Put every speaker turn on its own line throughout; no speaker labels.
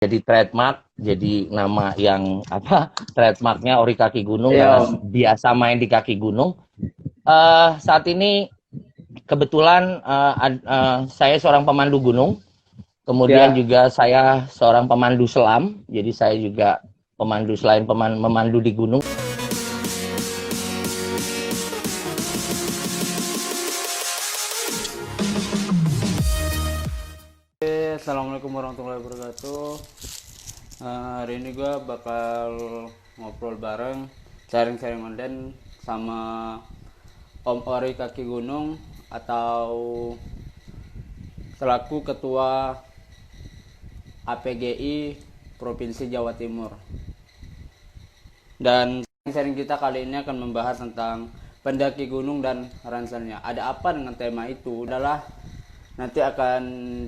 jadi trademark, jadi nama yang trademarknya Ori Kaki Gunung karena biasa main di kaki gunung. Saat ini kebetulan saya seorang pemandu gunung, kemudian juga saya seorang pemandu selam, jadi saya juga pemandu selain memandu di gunung.
Assalamualaikum warahmatullahi wabarakatuh. Hari ini gue bakal ngobrol bareng, sharing-sharing online sama Om Ori Kaki Gunung atau selaku Ketua APGI Provinsi Jawa Timur. Dan sharing kita kali ini akan membahas tentang pendaki gunung dan ranselnya. Ada apa dengan tema itu? Adalah nanti akan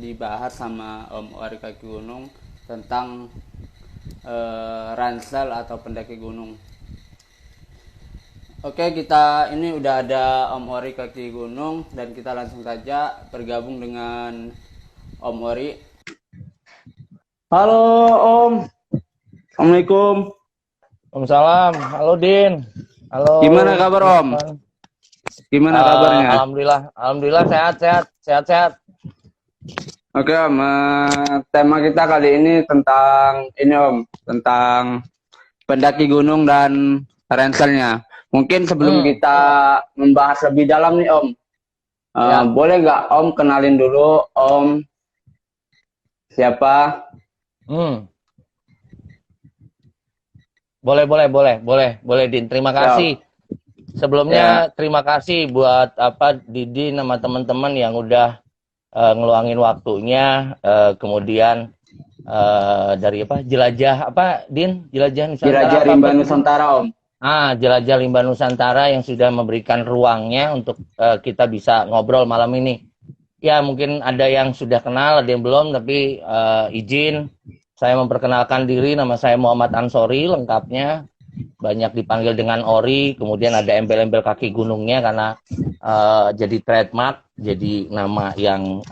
dibahas sama Om Ori Kaki Gunung tentang ransel atau pendaki gunung. Oke, kita ini udah ada Om Ori Kaki Gunung dan kita langsung saja bergabung dengan Om Ori.
Halo Om, Assalamualaikum.
Waalaikumsalam. Halo Din. Halo.
Gimana kabar Om? Gimana kabarnya?
Alhamdulillah sehat.
Oke Om, tema kita kali ini tentang ini Om, tentang pendaki gunung dan ranselnya. Mungkin sebelum kita membahas lebih dalam nih Om, boleh nggak Om kenalin dulu Om siapa?
Boleh Din. Terima kasih. Sebelumnya terima kasih buat Didi sama teman-teman yang udah ngeluangin waktunya, kemudian dari jelajah Din?
Jelajah Rimba Nusantara Om.
Jelajah Rimba Nusantara yang sudah memberikan ruangnya untuk kita bisa ngobrol malam ini. Ya mungkin ada yang sudah kenal, ada yang belum, tapi izin saya memperkenalkan diri. Nama saya Muhammad Ansori, lengkapnya banyak dipanggil dengan Ori, kemudian ada embel-embel kaki gunungnya karena jadi trademark, jadi nama yang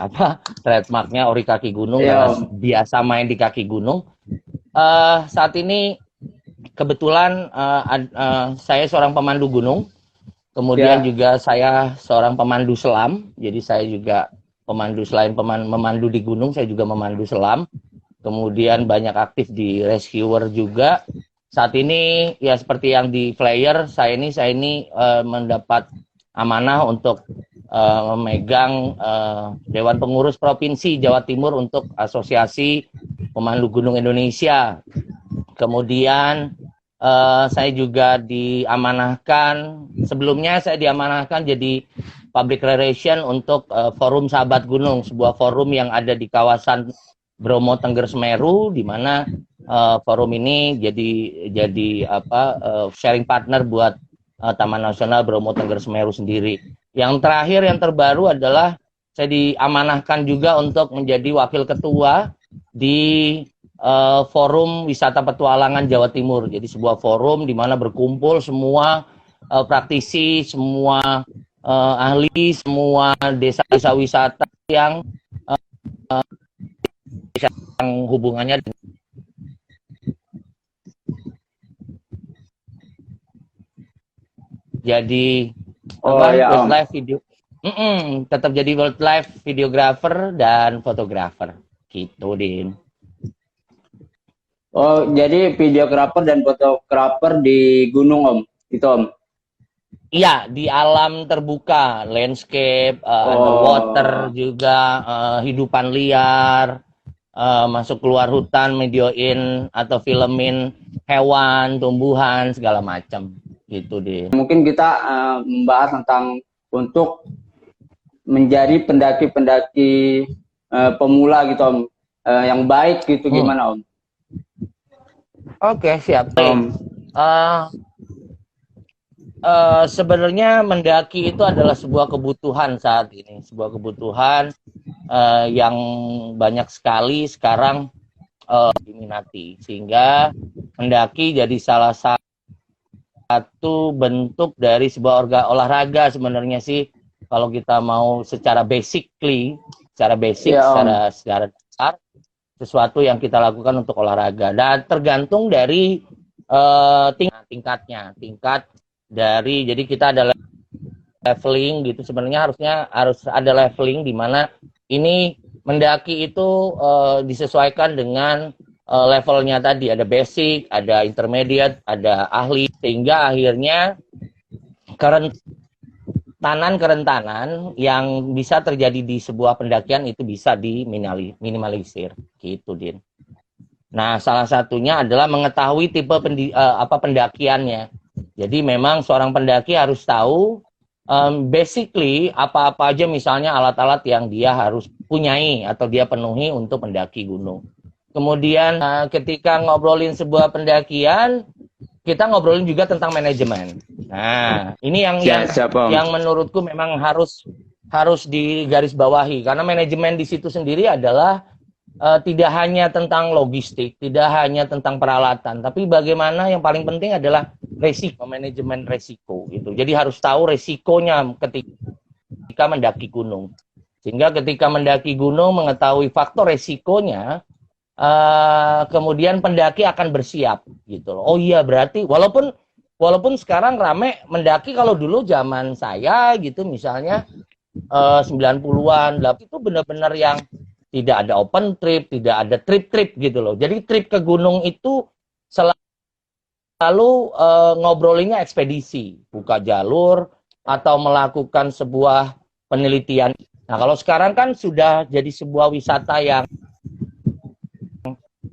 trademarknya Ori Kaki Gunung karena biasa main di kaki gunung. Saat ini kebetulan saya seorang pemandu gunung, kemudian juga saya seorang pemandu selam, jadi saya juga pemandu selain memandu di gunung, saya juga memandu selam, kemudian banyak aktif di rescuer juga. Saat ini ya seperti yang di flyer, saya ini mendapat amanah untuk memegang Dewan Pengurus Provinsi Jawa Timur untuk Asosiasi Pemandu Gunung Indonesia. Kemudian saya juga sebelumnya saya diamanahkan jadi Public Relation untuk Forum Sahabat Gunung, sebuah forum yang ada di kawasan Bromo Tengger Semeru, di mana forum ini jadi sharing partner buat Taman Nasional Bromo Tengger Semeru sendiri. Yang terakhir, yang terbaru adalah saya diamanahkan juga untuk menjadi wakil ketua di Forum Wisata Petualangan Jawa Timur. Jadi sebuah forum di mana berkumpul semua praktisi, semua ahli, semua desa-desa wisata yang hubungannya dengan jadi wildlife video, tetap jadi wildlife videographer dan fotografer gitu Din.
Oh, jadi videografer dan fotografer di gunung Om, itu Om?
Iya, di alam terbuka, landscape, underwater juga, hidupan liar, masuk keluar hutan, videoin atau filmin hewan, tumbuhan, segala macam gitu Din.
Mungkin kita membahas tentang untuk menjadi pendaki-pendaki pemula gitu Om, yang baik gitu, gimana Om?
Oke, siap. Sebenarnya mendaki itu adalah sebuah kebutuhan saat ini, sebuah kebutuhan yang banyak sekali sekarang diminati, sehingga mendaki jadi salah satu bentuk dari sebuah olahraga sebenarnya sih, kalau kita mau secara basic, secara dasar sesuatu yang kita lakukan untuk olahraga. Dan tergantung dari tingkat dari, jadi kita ada leveling gitu. Sebenarnya harus ada leveling di mana ini mendaki itu disesuaikan dengan levelnya tadi. Ada basic, ada intermediate, ada ahli, sehingga akhirnya kerentanan yang bisa terjadi di sebuah pendakian itu bisa diminimalisir gitu, Din. Nah, salah satunya adalah mengetahui tipe pendakiannya. Jadi memang seorang pendaki harus tahu basically apa-apa aja, misalnya alat-alat yang dia harus punyai atau dia penuhi untuk mendaki gunung. Kemudian ketika ngobrolin sebuah pendakian, kita ngobrolin juga tentang manajemen. Nah, ini yang menurutku memang harus digarisbawahi, karena manajemen di situ sendiri adalah tidak hanya tentang logistik, tidak hanya tentang peralatan, tapi bagaimana yang paling penting adalah resiko, manajemen resiko gitu. Jadi harus tahu resikonya ketika mendaki gunung. Sehingga ketika mendaki gunung mengetahui faktor resikonya, kemudian pendaki akan bersiap gitu loh. Oh iya, berarti walaupun sekarang rame mendaki, kalau dulu zaman saya gitu misalnya 90-an, itu benar-benar yang tidak ada open trip, tidak ada trip-trip gitu loh. Jadi trip ke gunung itu selalu ngobrolinnya ekspedisi, buka jalur, atau melakukan sebuah penelitian. Nah, kalau sekarang kan sudah jadi sebuah wisata yang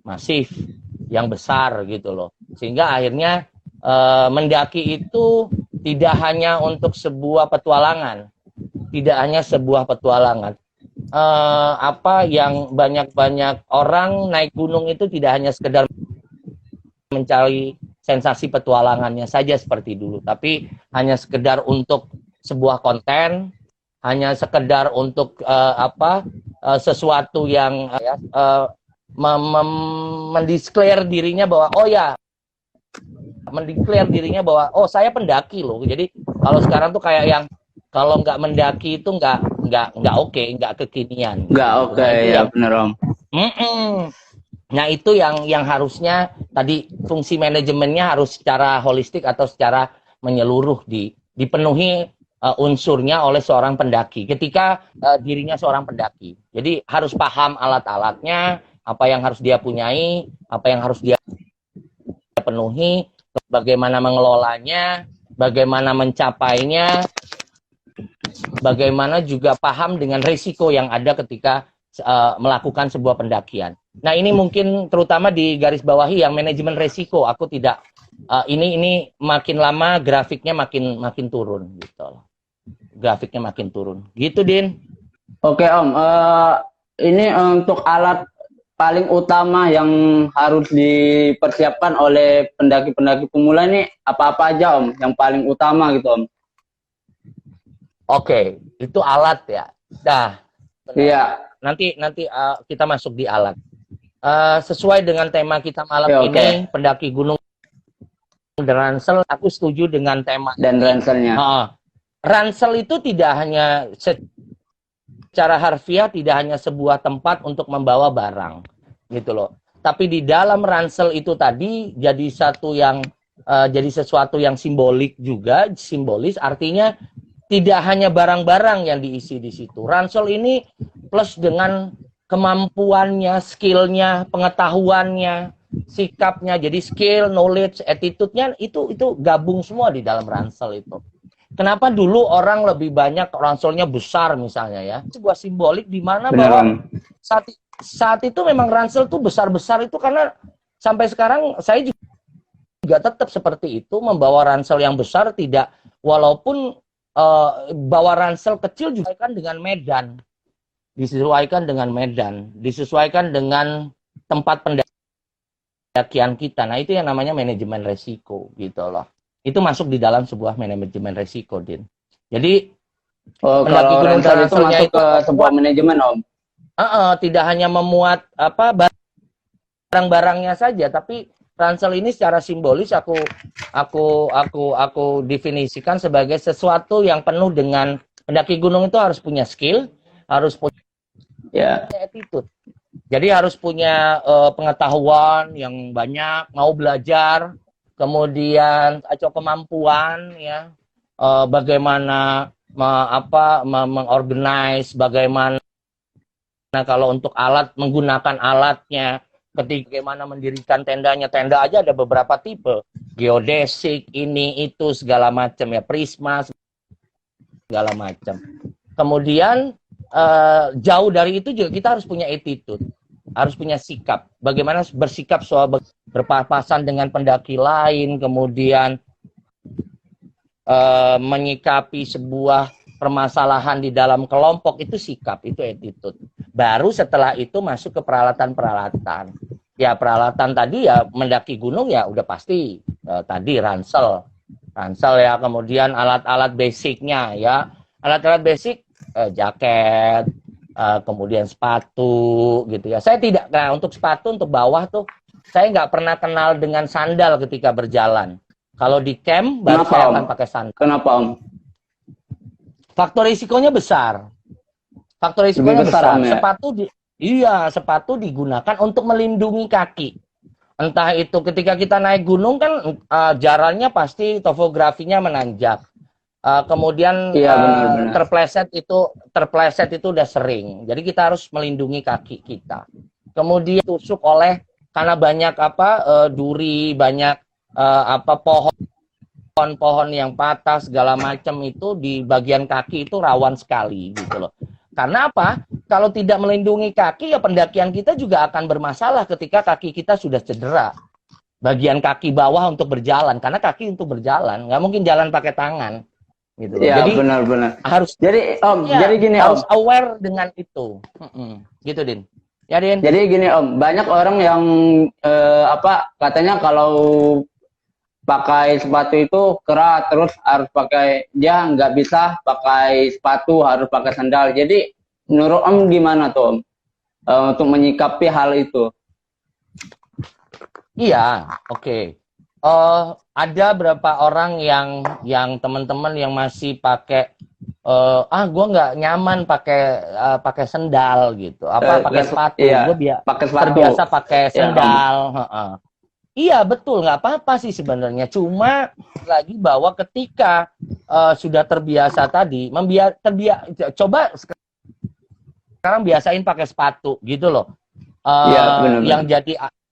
masif, yang besar gitu loh. Sehingga akhirnya mendaki itu tidak hanya untuk sebuah petualangan, yang banyak orang naik gunung itu tidak hanya sekedar mencari sensasi petualangannya saja seperti dulu, tapi hanya sekedar untuk sebuah konten, hanya sekedar untuk sesuatu yang mendeklar dirinya bahwa saya pendaki loh. Jadi kalau sekarang tuh kayak yang kalau nggak mendaki itu nggak oke, nggak kekinian.
Nggak oke, ya bener Om.
Nah itu yang harusnya tadi fungsi manajemennya harus secara holistik atau secara menyeluruh dipenuhi unsurnya oleh seorang pendaki ketika dirinya seorang pendaki. Jadi harus paham alat-alatnya, apa yang harus dia punyai, apa yang harus dia penuhi, bagaimana mengelolanya, bagaimana mencapainya, bagaimana juga paham dengan risiko yang ada ketika melakukan sebuah pendakian. Nah ini mungkin terutama di garis bawahi yang manajemen risiko. Aku tidak ini makin lama grafiknya makin turun gitu. Grafiknya makin turun. Gitu, Din.
Oke, Om. Ini untuk alat paling utama yang harus dipersiapkan oleh pendaki-pendaki pemula ini apa-apa aja, Om? Yang paling utama gitu, Om.
Oke, itu alat ya. Dah.
Iya.
Nanti kita masuk di alat. Sesuai dengan tema kita malam ini, pendaki gunung dan ransel, aku setuju dengan tema
dan ranselnya.
Ransel itu tidak hanya secara harfiah, tidak hanya sebuah tempat untuk membawa barang, gitu loh. Tapi di dalam ransel itu tadi jadi sesuatu yang simbolik juga, simbolis, artinya tidak hanya barang-barang yang diisi di situ. Ransel ini plus dengan kemampuannya, skillnya, pengetahuannya, sikapnya. Jadi skill, knowledge, attitude-nya itu gabung semua di dalam ransel itu. Kenapa dulu orang lebih banyak ranselnya besar misalnya ya? Sebuah simbolik di mana bahwa saat itu memang ransel itu besar-besar itu karena sampai sekarang saya juga tetap seperti itu, membawa ransel yang besar tidak, walaupun bawa ransel kecil juga kan dengan medan. Disesuaikan dengan tempat pendakian kita. Nah, itu yang namanya manajemen resiko gitu loh. Itu masuk di dalam sebuah manajemen resiko, Din. Jadi pendaki gunung dan ranselnya itu
ke sebuah manajemen, Om.
Tidak hanya memuat barang-barangnya saja, tapi ransel ini secara simbolis aku definisikan sebagai sesuatu yang penuh dengan, pendaki gunung itu harus punya skill, harus punya attitude. Jadi harus punya pengetahuan yang banyak, mau belajar, kemudian kemampuan ya, bagaimana mengorganize, bagaimana kalau untuk alat menggunakan alatnya, ketika bagaimana mendirikan tendanya. Tenda aja ada beberapa tipe, geodesik, ini itu segala macam ya, prisma segala macam. Kemudian jauh dari itu juga kita harus punya attitude, harus punya sikap. Bagaimana bersikap soal berpapasan dengan pendaki lain, kemudian menyikapi sebuah permasalahan di dalam kelompok, itu sikap, itu attitude. Baru setelah itu masuk ke peralatan-peralatan. Ya peralatan tadi ya mendaki gunung ya udah pasti tadi ransel ya, kemudian alat-alat basicnya ya, alat-alat basic jaket, kemudian sepatu gitu ya. Saya tidak, nah untuk sepatu untuk bawah tuh saya nggak pernah kenal dengan sandal ketika berjalan. Kalau di camp baru
Kenapa,
saya
Om?
akan pakai sandal.
Kenapa, Om?
Faktor risikonya besar. Faktor risikonya
Lebih besar,
besar.
Om, ya?
Sepatu digunakan untuk melindungi kaki. Entah itu ketika kita naik gunung kan jalannya pasti topografinya menanjak. Kemudian
Iya, benar-benar.
terpleset itu udah sering. Jadi kita harus melindungi kaki kita. Kemudian tusuk oleh karena banyak duri, banyak pohon yang patah segala macam, itu di bagian kaki itu rawan sekali gitu loh. Karena apa? Kalau tidak melindungi kaki ya pendakian kita juga akan bermasalah ketika kaki kita sudah cedera. Bagian kaki bawah untuk berjalan, karena kaki untuk berjalan nggak mungkin jalan pakai tangan gitu loh.
Ya,
Jadi
benar-benar.
harus
Jadi, Om,
ya,
jadi gini,
harus
Om.
aware dengan itu. Gitu, Din. Ya, Din.
Jadi gini, Om, banyak orang yang katanya kalau pakai sepatu itu keras, terus harus pakai, dia nggak bisa pakai sepatu, harus pakai sandal. Jadi menurut Om gimana tuh, Om, untuk menyikapi hal itu?
Iya, oke. Ada berapa orang yang teman-teman yang masih pakai gue nggak nyaman pakai sendal gitu, pakai sepatu.
Iya,
Gue
pakai sepatu.
terbiasa pakai
Iya,
sendal. Iya betul, nggak apa-apa sih sebenarnya. Cuma lagi bahwa ketika sudah terbiasa tadi, coba sekarang biasain pakai sepatu gitu loh.
Iya, benar-benar.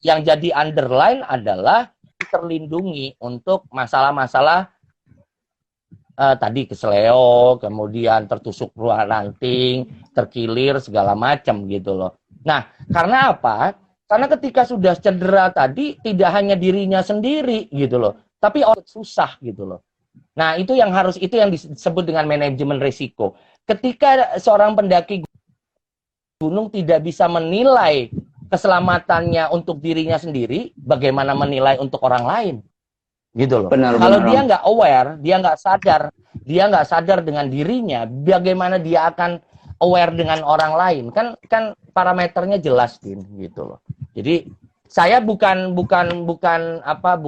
Yang jadi underline adalah terlindungi untuk masalah-masalah tadi keseleo, kemudian tertusuk ruang ranting, terkilir segala macam gitu loh. Nah, karena apa? Karena ketika sudah cedera tadi tidak hanya dirinya sendiri gitu loh, tapi orang susah gitu loh. Nah, itu yang disebut dengan manajemen risiko. Ketika seorang pendaki gunung tidak bisa menilai keselamatannya untuk dirinya sendiri, bagaimana menilai untuk orang lain? Gitu loh. Kalau dia nggak aware, dia nggak sadar dengan dirinya, bagaimana dia akan aware dengan orang lain? Kan parameternya jelas, Din, gitu loh. Jadi saya bukan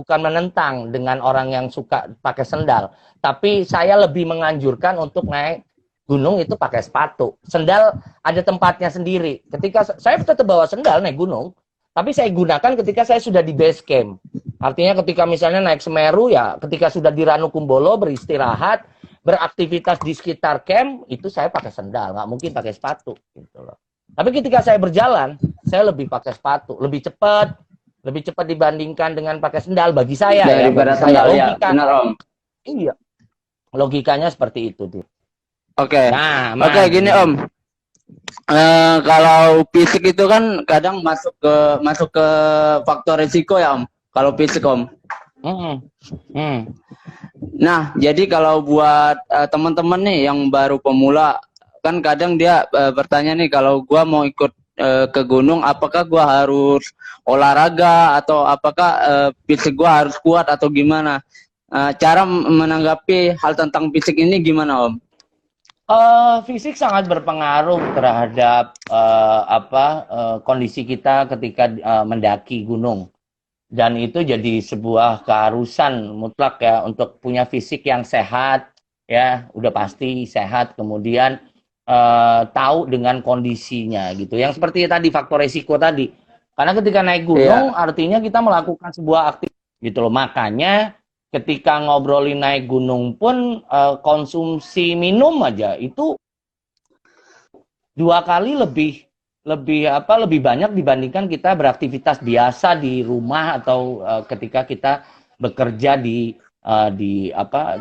menentang dengan orang yang suka pakai sendal, tapi saya lebih menganjurkan untuk naik gunung itu pakai sepatu. Sendal ada tempatnya sendiri. Ketika saya tetap bawa sendal naik gunung, tapi saya gunakan ketika saya sudah di base camp. Artinya ketika misalnya naik Semeru ya, ketika sudah di Ranukumbolo beristirahat, beraktivitas di sekitar camp, itu saya pakai sendal, nggak mungkin pakai sepatu gitu loh. Tapi ketika saya berjalan, saya lebih pakai sepatu, lebih cepat dibandingkan dengan pakai sendal bagi saya.
Daripada sendal, ya, benar, Om.
Iya, logikanya seperti itu tuh.
Oke.
Nah,
Oke, gini Om. Kalau fisik itu kan kadang masuk ke faktor risiko ya Om. Kalau fisik Om. Nah, jadi kalau buat teman-teman nih yang baru pemula, kan kadang dia bertanya nih, kalau gua mau ikut ke gunung, apakah gua harus olahraga atau apakah fisik gua harus kuat atau gimana? Cara menanggapi hal tentang fisik ini gimana Om?
Fisik sangat berpengaruh terhadap kondisi kita ketika mendaki gunung, dan itu jadi sebuah keharusan mutlak ya untuk punya fisik yang sehat ya, udah pasti sehat. Kemudian tahu dengan kondisinya gitu. Yang seperti tadi faktor resiko tadi. Karena ketika naik gunung artinya kita melakukan sebuah aktivitas gitu loh. Makanya ketika ngobrolin naik gunung pun konsumsi minum aja itu 2 kali lebih banyak dibandingkan kita beraktivitas biasa di rumah atau ketika kita bekerja di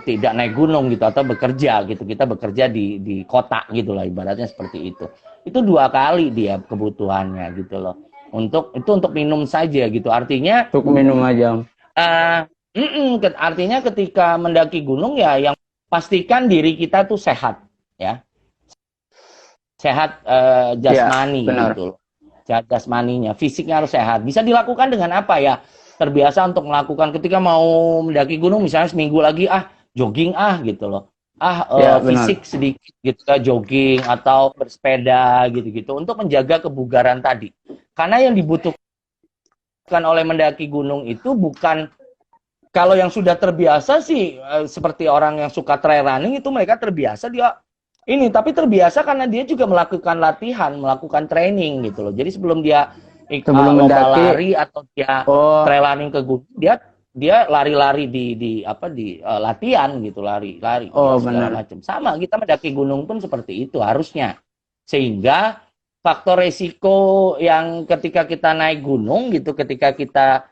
tidak naik gunung gitu atau bekerja gitu, kita bekerja di kota gitu lah, ibaratnya seperti itu 2 kali dia kebutuhannya gitu loh, untuk minum saja gitu, artinya
Untuk minum aja.
artinya ketika mendaki gunung ya yang pastikan diri kita tuh sehat ya, sehat jasmani gitu loh, sehat jasmaninya, fisiknya harus sehat. Bisa dilakukan dengan apa ya? Terbiasa untuk melakukan ketika mau mendaki gunung misalnya seminggu lagi jogging gitu loh, fisik sedikit gitu, jogging atau bersepeda gitu-gitu untuk menjaga kebugaran tadi. Karena yang dibutuhkan oleh mendaki gunung itu bukan, kalau yang sudah terbiasa sih seperti orang yang suka trail running itu mereka terbiasa dia ini, tapi terbiasa karena dia juga melakukan latihan, melakukan training gitu loh. Jadi sebelum dia lomba lari atau dia trail running ke gunung, dia lari-lari di latihan gitu, lari segala macam. Sama kita mendaki gunung pun seperti itu harusnya. Sehingga faktor resiko yang ketika kita naik gunung gitu, ketika kita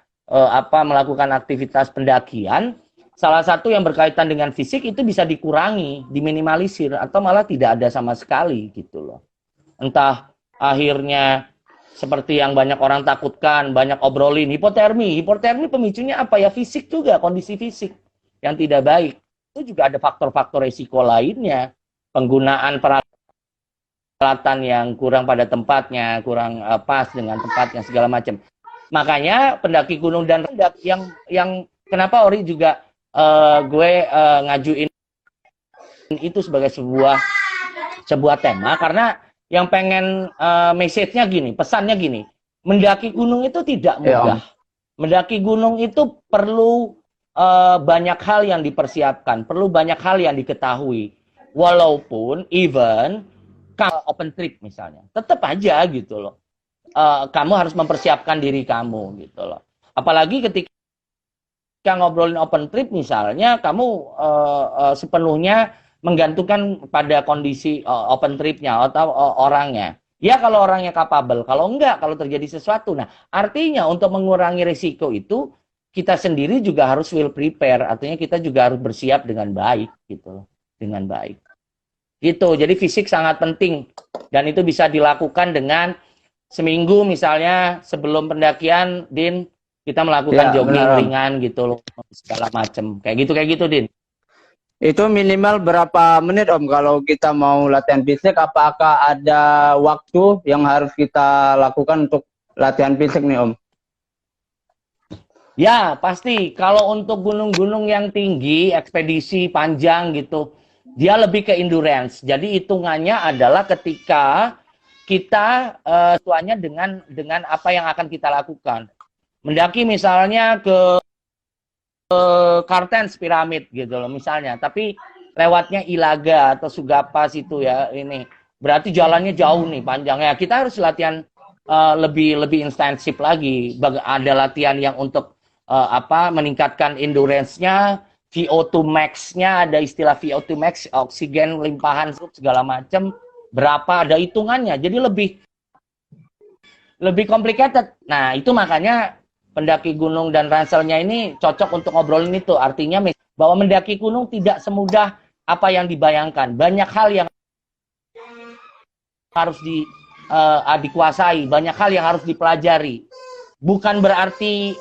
melakukan aktivitas pendakian, salah satu yang berkaitan dengan fisik itu bisa dikurangi, diminimalisir, atau malah tidak ada sama sekali gitu loh. Entah akhirnya seperti yang banyak orang takutkan, banyak obrolin, hipotermi pemicunya apa ya? Fisik juga, kondisi fisik yang tidak baik. Itu juga ada faktor-faktor resiko lainnya, penggunaan peralatan yang kurang pada tempatnya, kurang pas dengan tempatnya segala macam. Makanya pendaki gunung dan rendah yang kenapa Ori juga gue ngajuin itu sebagai sebuah tema, karena yang pengen message-nya gini, pesannya gini, mendaki gunung itu tidak mudah. Mendaki gunung itu perlu banyak hal yang dipersiapkan, perlu banyak hal yang diketahui. Walaupun even open trip misalnya, tetap aja gitu loh. Kamu harus mempersiapkan diri kamu gitu loh. Apalagi ketika ngobrolin open trip misalnya, kamu sepenuhnya menggantungkan pada kondisi open tripnya atau orangnya. Ya kalau orangnya capable, kalau enggak, kalau terjadi sesuatu. Nah, artinya untuk mengurangi risiko itu, kita sendiri juga harus well prepare. Artinya kita juga harus bersiap dengan baik gitu, dengan baik. Gitu. Jadi fisik sangat penting dan itu bisa dilakukan dengan seminggu misalnya sebelum pendakian, Din, kita melakukan jogging ringan gitu loh, segala macam. Kayak gitu Din.
Itu minimal berapa menit Om kalau kita mau latihan fisik? Apakah ada waktu yang harus kita lakukan untuk latihan fisik nih Om?
Ya pasti, kalau untuk gunung-gunung yang tinggi, ekspedisi panjang gitu, dia lebih ke endurance. Jadi hitungannya adalah ketika kita sesuainya dengan apa yang akan kita lakukan. Mendaki misalnya ke Kartens Piramid gitu loh misalnya, tapi lewatnya Ilaga atau Sugapas itu ya, ini berarti jalannya jauh nih panjangnya, kita harus latihan lebih intensif lagi. Ada latihan yang untuk meningkatkan endurance-nya, VO2 max-nya, ada istilah VO2 max, oksigen limpahan segala macam, berapa ada hitungannya, jadi lebih complicated. Nah itu makanya pendaki gunung dan ranselnya ini cocok untuk ngobrolin itu. Artinya bahwa mendaki gunung tidak semudah apa yang dibayangkan. Banyak hal yang harus dikuasai, banyak hal yang harus dipelajari. Bukan berarti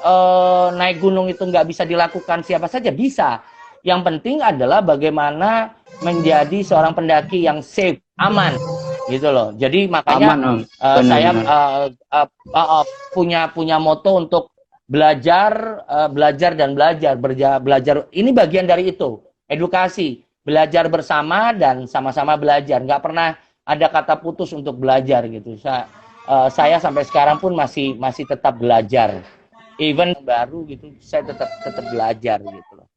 naik gunung itu nggak bisa dilakukan siapa saja, bisa. Yang penting adalah bagaimana menjadi seorang pendaki yang safe, aman, gitu loh. Jadi makanya saya punya moto untuk belajar dan belajar. Ini bagian dari itu, edukasi, belajar bersama dan sama-sama belajar. Nggak pernah ada kata putus untuk belajar gitu. Saya sampai sekarang pun masih tetap belajar, even baru gitu, saya tetap belajar gitu loh,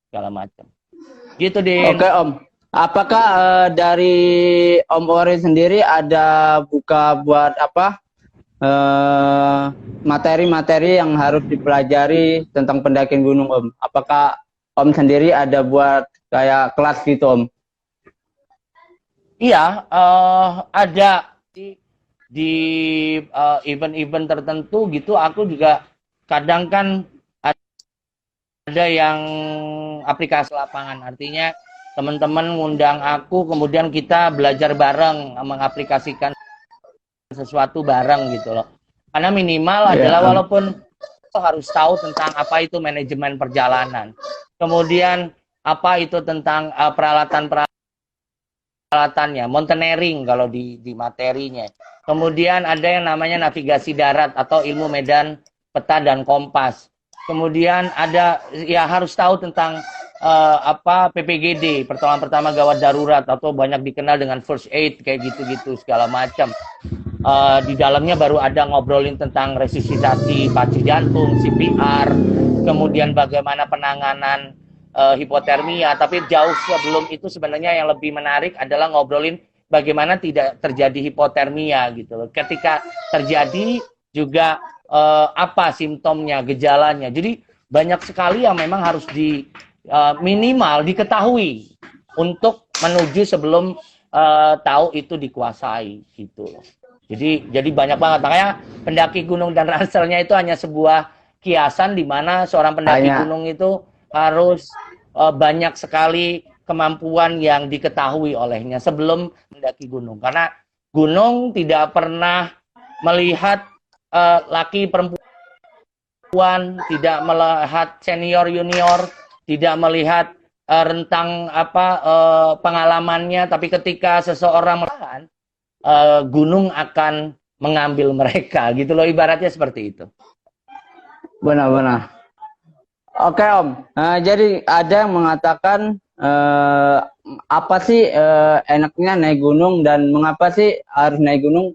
segala macam. Gitu Din.
Oke Om. apakah dari Om Ori sendiri ada buka buat apa materi-materi yang harus dipelajari tentang pendakian gunung, Om? Apakah Om sendiri ada buat kayak kelas gitu, Om?
Iya, ada di event-event tertentu gitu. Aku juga kadang kan ada yang aplikasi lapangan, artinya teman-teman ngundang aku, kemudian kita belajar bareng mengaplikasikan sesuatu bareng gitu loh. Karena minimal adalah walaupun harus tahu tentang apa itu manajemen perjalanan, kemudian apa itu tentang peralatannya, mountaineering kalau di materinya. Kemudian ada yang namanya navigasi darat atau ilmu medan, peta dan kompas. Kemudian ada ya harus tahu tentang PPGD, pertolongan pertama gawat darurat, atau banyak dikenal dengan first aid kayak gitu-gitu segala macam. Di dalamnya baru ada ngobrolin tentang resusitasi pacu jantung, CPR, kemudian bagaimana penanganan hipotermia. Tapi jauh sebelum itu sebenarnya yang lebih menarik adalah ngobrolin bagaimana tidak terjadi hipotermia gitu loh. Ketika terjadi juga apa simptomnya, gejalanya. Jadi banyak sekali yang memang harus minimal diketahui untuk menuju sebelum tahu itu dikuasai gitu loh. Jadi banyak banget. Makanya pendaki gunung dan ranselnya itu hanya sebuah kiasan di mana seorang pendaki gunung itu harus banyak sekali kemampuan yang diketahui olehnya sebelum mendaki gunung. Karena gunung tidak pernah melihat laki perempuan, tidak melihat senior junior, tidak melihat rentang pengalamannya, tapi ketika seseorang melakukan gunung akan mengambil mereka gitu loh, ibaratnya seperti itu.
Benar-benar. Oke, Om. Jadi ada yang mengatakan apa sih enaknya naik gunung dan mengapa sih harus naik gunung?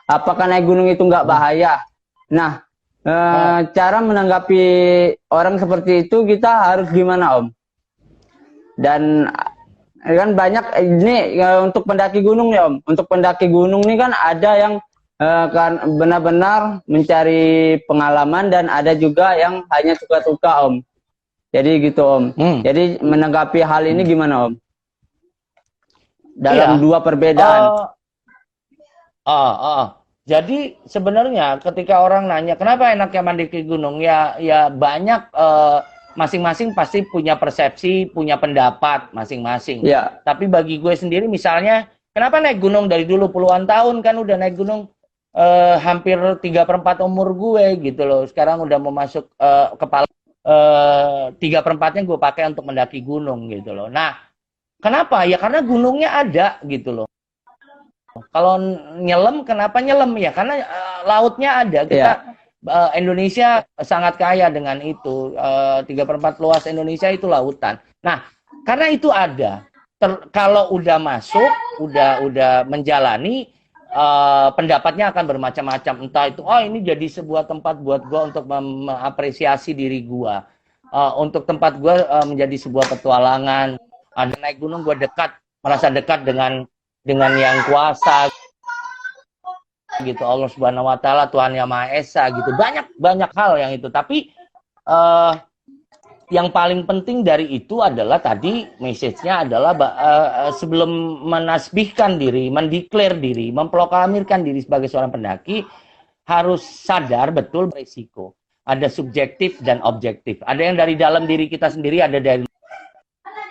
Apakah naik gunung itu nggak bahaya? Nah, cara menanggapi orang seperti itu kita harus gimana, Om? Dan kan banyak ini untuk pendaki gunung ya, Om. Untuk pendaki gunung ini kan ada yang kan benar-benar mencari pengalaman dan ada juga yang hanya suka-suka, Om. Jadi gitu, Om. Jadi menanggapi hal ini gimana, Om? Dalam dua perbedaan.
Jadi sebenarnya ketika orang nanya kenapa enaknya mendaki gunung, ya banyak masing-masing pasti punya persepsi, punya pendapat masing-masing.
Ya.
Tapi bagi gue sendiri misalnya, kenapa naik gunung dari dulu puluhan tahun kan udah naik gunung, hampir 3/4 umur gue gitu loh. Sekarang udah mau masuk kepala 3/4-nya gue pakai untuk mendaki gunung gitu loh. Nah, kenapa? Ya karena gunungnya ada gitu loh. Kalau nyelam, kenapa nyelam? Ya karena lautnya ada. Kita Indonesia sangat kaya dengan itu. 3/4 luas Indonesia itu lautan. Nah, karena itu ada. Kalau udah masuk, udah menjalani, pendapatnya akan bermacam-macam. Entah itu, ini jadi sebuah tempat buat gua untuk mengapresiasi diri gua. Untuk tempat gua menjadi sebuah petualangan. Ada naik gunung, gua merasa dekat dengan yang kuasa gitu, Allah Subhanahu wa taala, Tuhan Yang Maha Esa gitu. Banyak hal yang itu, tapi yang paling penting dari itu adalah tadi message-nya adalah sebelum menasbihkan diri, mendeklar diri, memproklamirkan diri sebagai seorang pendaki, harus sadar betul berisiko. Ada subjektif dan objektif. Ada yang dari dalam diri kita sendiri, ada dari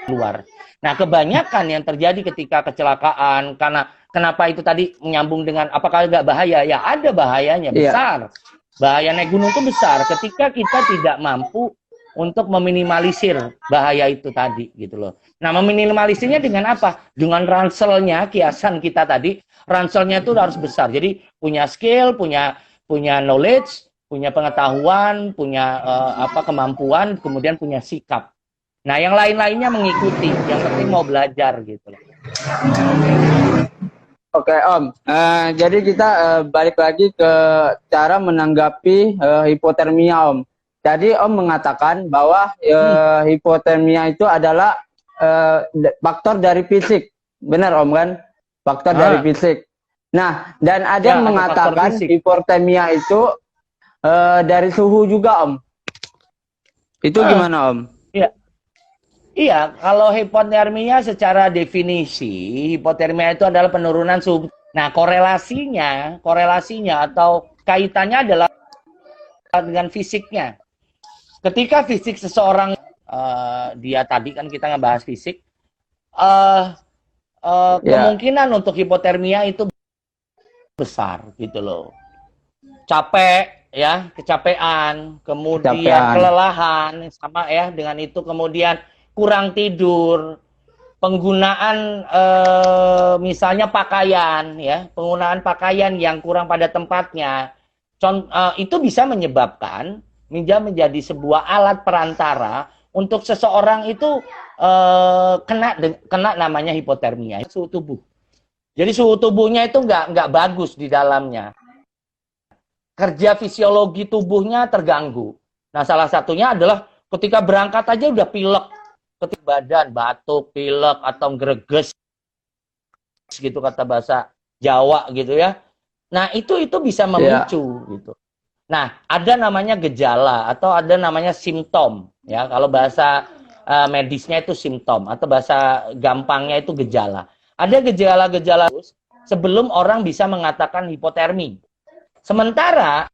luar. Nah, kebanyakan yang terjadi ketika kecelakaan, karena kenapa itu tadi menyambung dengan apakah nggak bahaya? Ya ada bahayanya, besar. Bahaya naik gunung itu besar ketika kita tidak mampu untuk meminimalisir bahaya itu tadi gitu loh. Nah, meminimalisirnya dengan apa? Dengan ranselnya, kiasan kita tadi, ranselnya itu harus besar. Jadi punya skill, punya knowledge, punya pengetahuan, punya kemampuan, kemudian punya sikap. Nah, yang lain-lainnya mengikuti. Yang penting mau belajar gitu loh.
Oke, Om. Jadi kita balik lagi ke cara menanggapi hipotermia, Om. Jadi Om mengatakan bahwa hipotermia itu adalah faktor dari fisik. Benar Om kan? Faktor dari fisik. Nah, dan ada yang mengatakan hipotermia itu dari suhu juga Om. Itu gimana Om?
Iya. Iya, kalau hipotermia secara definisi, hipotermia itu adalah penurunan suhu. Nah, korelasinya atau kaitannya adalah dengan fisiknya. Ketika fisik seseorang, dia tadi kan kita ngebahas fisik, kemungkinan untuk hipotermia itu besar gitu loh. Capek ya, kecapean, kemudian kelelahan sama ya, dengan itu kemudian kurang tidur, penggunaan misalnya pakaian ya, penggunaan pakaian yang kurang pada tempatnya. Itu bisa menyebabkan menjadi sebuah alat perantara untuk seseorang itu kena namanya hipotermia, suhu tubuh. Jadi suhu tubuhnya itu nggak bagus di dalamnya. Kerja fisiologi tubuhnya terganggu. Nah, salah satunya adalah ketika berangkat aja udah pilek, ketika badan batuk, pilek atau greges gitu kata bahasa Jawa gitu ya. Nah, itu bisa memicu gitu. Nah, ada namanya gejala atau ada namanya simptom ya. Kalau bahasa medisnya itu simptom atau bahasa gampangnya itu gejala. Ada gejala-gejala sebelum orang bisa mengatakan hipotermi. Sementara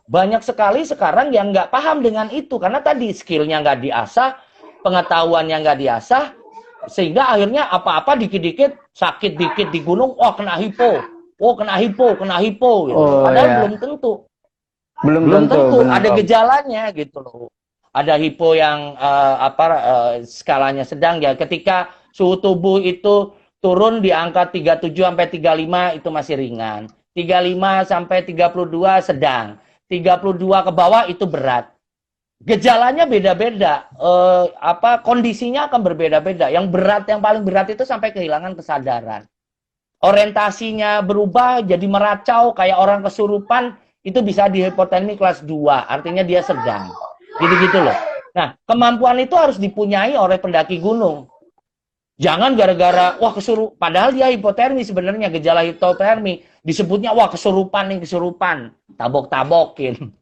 banyak sekali sekarang yang nggak paham dengan itu karena tadi skillnya nggak diasah, pengetahuannya nggak diasah, sehingga akhirnya apa-apa dikit-dikit sakit dikit di gunung, wah kena hipo, kena hipo gitu. Padahal belum tentu. Belum tentu ada gejalanya gitu loh. Ada hipo yang skalanya sedang ya, ketika suhu tubuh itu turun di angka 37 sampai 35 itu masih ringan. 35 sampai 32 sedang. 32 ke bawah itu berat. Gejalanya beda-beda. Kondisinya akan berbeda-beda. Yang berat, yang paling berat itu sampai kehilangan kesadaran. Orientasinya berubah jadi meracau kayak orang kesurupan, itu bisa di hipotermi kelas 2. Artinya dia sedang. Gitu-gitu loh. Nah, kemampuan itu harus dipunyai oleh pendaki gunung. Jangan gara-gara wah kesurupan, padahal dia hipotermi sebenarnya, gejala hipotermi disebutnya wah kesurupan, tabok-tabokin.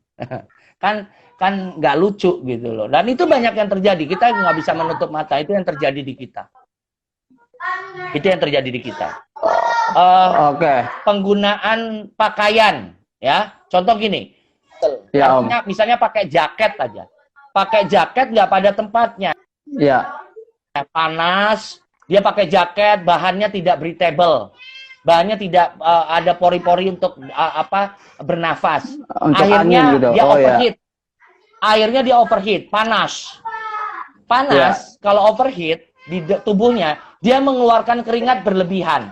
kan nggak lucu gitu loh. Dan itu banyak yang terjadi. Kita nggak bisa menutup mata, itu yang terjadi di kita. Itu yang terjadi di kita. Penggunaan pakaian ya. Contoh gini. Ya, misalnya pakai jaket aja. Pakai jaket nggak pada tempatnya.
Ya.
Panas, dia pakai jaket, bahannya tidak breathable, bahannya tidak ada pori-pori untuk bernafas. Untuk akhirnya gitu. Dia overheat. Akhirnya dia overheat, panas. Kalau overheat di tubuhnya, dia mengeluarkan keringat berlebihan.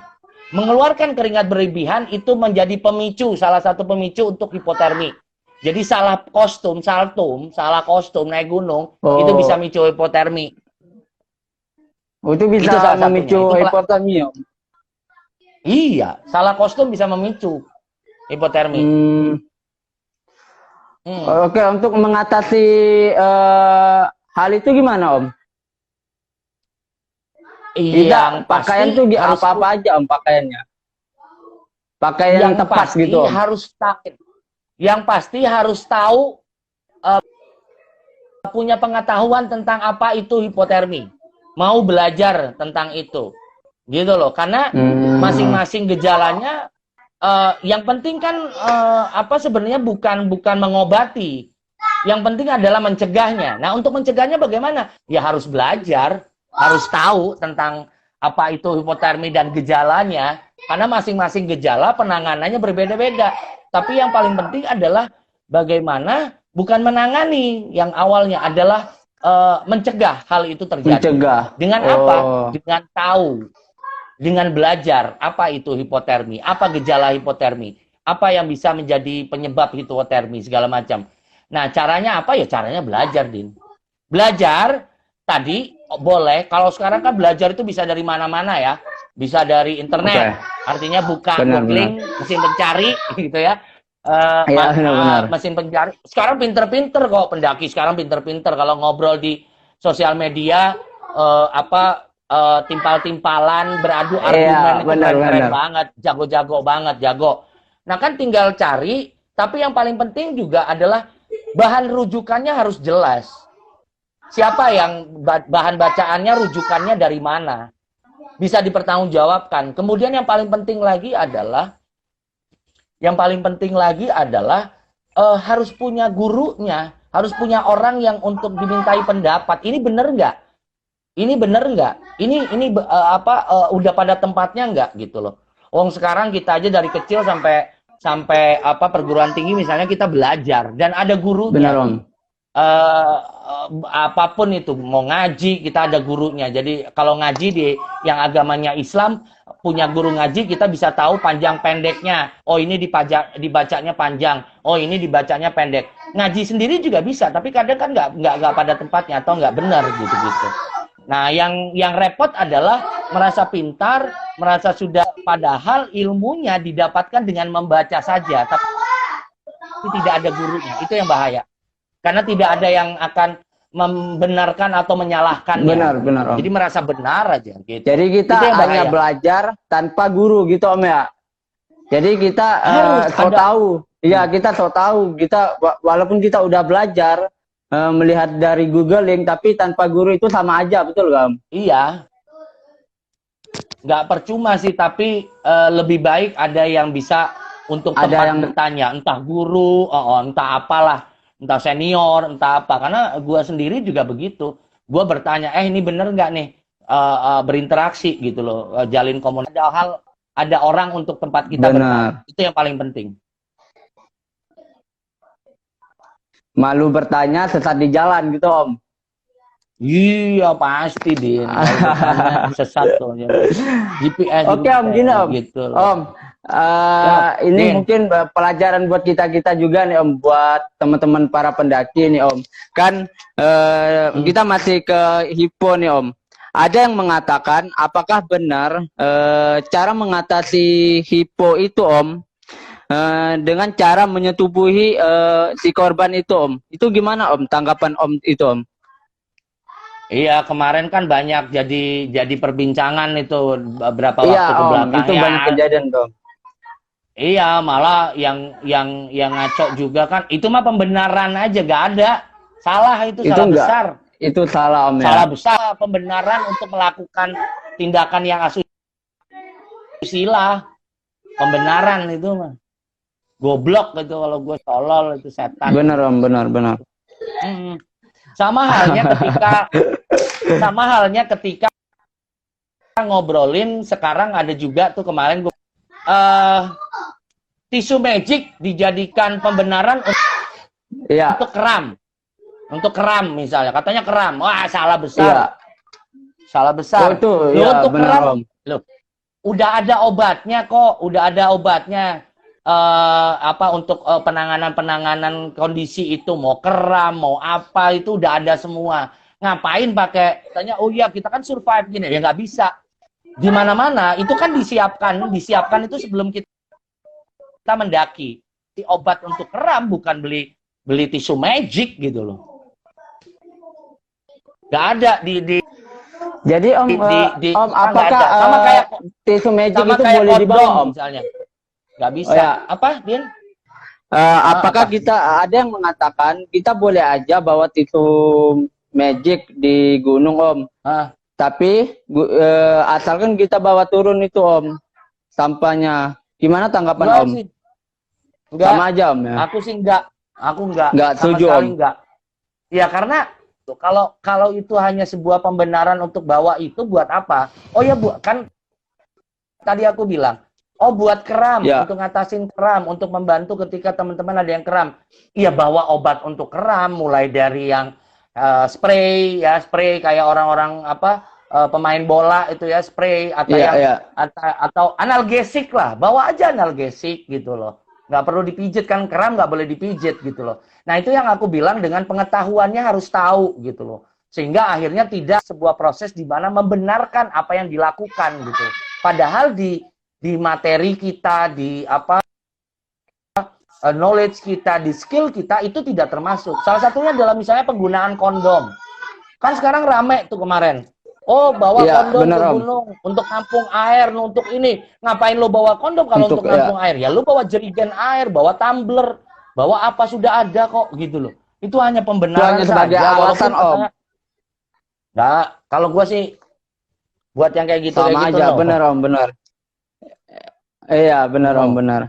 Mengeluarkan keringat berlebihan itu menjadi pemicu, salah satu pemicu untuk hipotermi. Jadi salah kostum naik gunung itu bisa memicu hipotermi.
Itu bisa memicu hipotermi.
Iya, salah kostum bisa memicu hipotermi.
Oke, untuk mengatasi hal itu gimana Om?
Yang
pakaian tuh apa aja Om pakaiannya? Pakaian yang tepat gitu. Yang pasti harus tahu, punya pengetahuan tentang apa itu hipotermi. Mau belajar tentang itu, gitu loh. Karena masing-masing gejalanya, yang penting kan sebenarnya bukan mengobati. Yang penting adalah mencegahnya. Nah, untuk mencegahnya bagaimana? Ya harus belajar, harus tahu tentang apa itu hipotermi dan gejalanya. Karena masing-masing gejala penanganannya berbeda-beda. Tapi yang paling penting adalah bagaimana bukan menangani, yang awalnya adalah mencegah hal itu terjadi. Dengan apa? Dengan tahu, dengan belajar apa itu hipotermi, apa gejala hipotermi, apa yang bisa menjadi penyebab hipotermi segala macam. Nah, caranya apa ya? Caranya belajar, Din. Belajar tadi boleh. Kalau sekarang kan belajar itu bisa dari mana-mana ya. Bisa dari internet. Artinya buka googling, mesin pencari gitu ya. Mesin pencari sekarang pinter-pinter kok, pendaki sekarang pinter-pinter kalau ngobrol di sosial media,
timpal-timpalan, beradu
Iya,
argumen itu
benar,
keren-keren
benar.
banget, jago-jago banget, jago. Nah kan tinggal cari, tapi yang paling penting juga adalah bahan rujukannya harus jelas. Siapa yang bahan bacaannya, rujukannya dari mana? Bisa dipertanggungjawabkan. Kemudian yang paling penting lagi adalah harus punya gurunya, harus punya orang yang untuk dimintai pendapat. Ini bener nggak? Ini bener nggak? Udah pada tempatnya nggak gitu loh. Wong sekarang kita aja dari kecil sampai perguruan tinggi misalnya kita belajar dan ada gurunya.
Benar, Om.
Apapun itu mau ngaji kita ada gurunya. Jadi kalau ngaji di yang agamanya Islam punya guru ngaji, kita bisa tahu panjang pendeknya. Oh ini dibacanya panjang, oh ini dibacanya pendek. Ngaji sendiri juga bisa, tapi kadang kan nggak pada tempatnya atau nggak benar gitu. Nah yang repot adalah merasa pintar, merasa sudah, padahal ilmunya didapatkan dengan membaca saja, tapi tidak ada gurunya. Itu yang bahaya. Karena tidak ada yang akan membenarkan atau menyalahkan.
Benar, Om.
Jadi merasa benar aja. Gitu.
Jadi kita hanya belajar tanpa guru gitu, Om ya. Jadi kita tahu. Iya, kita tahu. Kita walaupun kita udah belajar melihat dari googling, tapi tanpa guru itu sama aja, betul nggak, Om?
Iya. Nggak percuma sih, tapi lebih baik ada yang bisa untuk tempat bertanya, entah guru, entah apalah. Entah senior, entah apa. Karena gue sendiri juga begitu. Gue bertanya, ini bener nggak nih berinteraksi gitu loh, jalin komunikasi. Ada orang untuk tempat kita bertanya. Itu yang paling penting.
Malu bertanya sesat di jalan gitu, Om.
Iya pasti Din. Sesat tuh. GPS.
Oke, Om, gini Om. Gitu loh. Om. Ini mungkin pelajaran buat kita juga nih, Om, buat teman-teman para pendaki nih, Om. Kan kita masih ke hipo nih, Om. Ada yang mengatakan apakah benar cara mengatasi hipo itu, Om, dengan cara menyetubuhi si korban itu, Om. Itu gimana, Om? Tanggapan Om itu, Om?
Iya, kemarin kan banyak jadi perbincangan itu beberapa waktu ke belakang.
Itu banyak kejadian, Om.
Iya, malah yang ngaco juga kan. Itu mah pembenaran aja, gak ada. Salah itu salah besar.
Itu salah, Om, ya.
Salah besar, pembenaran untuk melakukan tindakan yang asusila. Pembenaran itu mah. Goblok itu kalau gue tolol, itu setan.
Benar, Om, benar.
Sama halnya ketika ngobrolin sekarang ada juga tuh kemarin gue tisu magic dijadikan pembenaran untuk keram. Untuk keram misalnya, katanya keram. Wah, salah besar. Salah besar.
Oh, itu,
untuk
benar,
keram,
Om.
loh, udah ada obatnya kok, untuk penanganan kondisi itu, mau keram, mau apa, itu udah ada semua. Ngapain pakai, tanya, oh iya kita kan survive gini, ya nggak bisa. Di mana-mana itu kan disiapkan itu sebelum kita mendaki. Di obat untuk keram, bukan beli tisu magic gitu loh. Nggak ada
jadi Om, Om, apakah
sama kayak
tisu magic
sama
itu
kayak
boleh dibawa, Om?
Misalnya. Nggak bisa.
Oh, ya.
Apa, Din?
Apakah ada yang mengatakan kita boleh aja bawa tisu magic di gunung, Om? Tapi asalkan kita bawa turun itu, Om, sampahnya. Gimana tanggapan Om?
Sih. Enggak.
Sama aja, Om, ya?
Aku sih enggak. Aku enggak.
Enggak setuju, Om.
Enggak. Ya karena kalau itu hanya sebuah pembenaran untuk bawa itu buat apa? Oh ya, kan tadi aku bilang, oh buat keram, untuk ngatasin keram, untuk membantu ketika teman-teman ada yang keram. Iya, bawa obat untuk keram, mulai dari yang spray kayak orang-orang pemain bola itu ya, spray atau atau analgesik lah, bawa aja analgesik gitu loh. Nggak perlu dipijit, kan keram nggak boleh dipijit gitu loh. Nah itu yang aku bilang, dengan pengetahuannya harus tahu gitu loh, sehingga akhirnya tidak sebuah proses di mana membenarkan apa yang dilakukan gitu. Padahal di materi kita, di knowledge kita, di skill kita itu tidak termasuk. Salah satunya adalah misalnya penggunaan kondom. Kan sekarang rame tuh kemarin. Oh, bawa
Iya,
kondom
bener
ke
Om.
gunung untuk nampung air, untuk ini. Ngapain lo bawa kondom kalau untuk
Untuk ya.
nampung air? Ya lo bawa jerigen air, bawa tumbler, bawa apa sudah ada kok gitu loh. Itu hanya
Itu
pembenaran
hanya sebagai
saja,
alasan
walaupun
Om.
nggak. Kalau gua sih buat yang kayak
Sama
gitu
aja,
no.
bener Om, bener. Iya, bener Om,
No.
bener.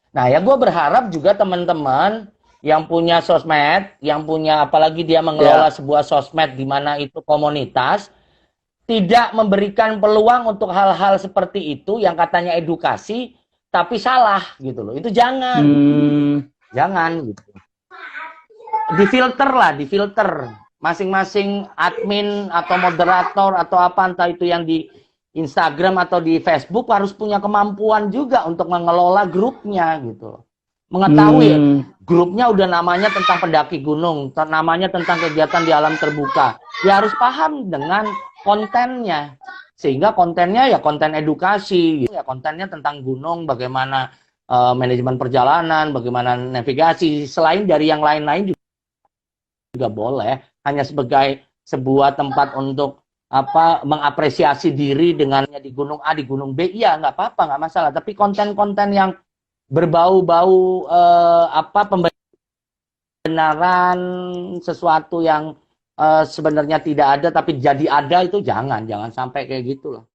Nah, ya gue berharap juga teman-teman yang punya sosmed, yang punya apalagi dia mengelola
Ya.
sebuah sosmed di mana itu komunitas, tidak memberikan peluang untuk hal-hal seperti itu yang katanya edukasi, tapi salah gitu loh. Itu jangan, jangan gitu. Difilter lah, difilter. Masing-masing admin atau moderator atau apa entah itu yang di Instagram atau di Facebook harus punya kemampuan juga untuk mengelola grupnya gitu. Mengetahui grupnya udah namanya tentang pendaki gunung, namanya tentang kegiatan di alam terbuka. Ya harus paham dengan kontennya. Sehingga kontennya ya konten edukasi, ya kontennya tentang gunung, bagaimana manajemen perjalanan, bagaimana navigasi, selain dari yang lain-lain juga boleh, hanya sebagai sebuah tempat untuk apa mengapresiasi diri dengannya di gunung A di gunung B, iya nggak apa-apa, nggak masalah, tapi konten-konten yang berbau-bau apa pembenaran sesuatu yang sebenarnya tidak ada tapi jadi ada, itu jangan sampai kayak gitu loh.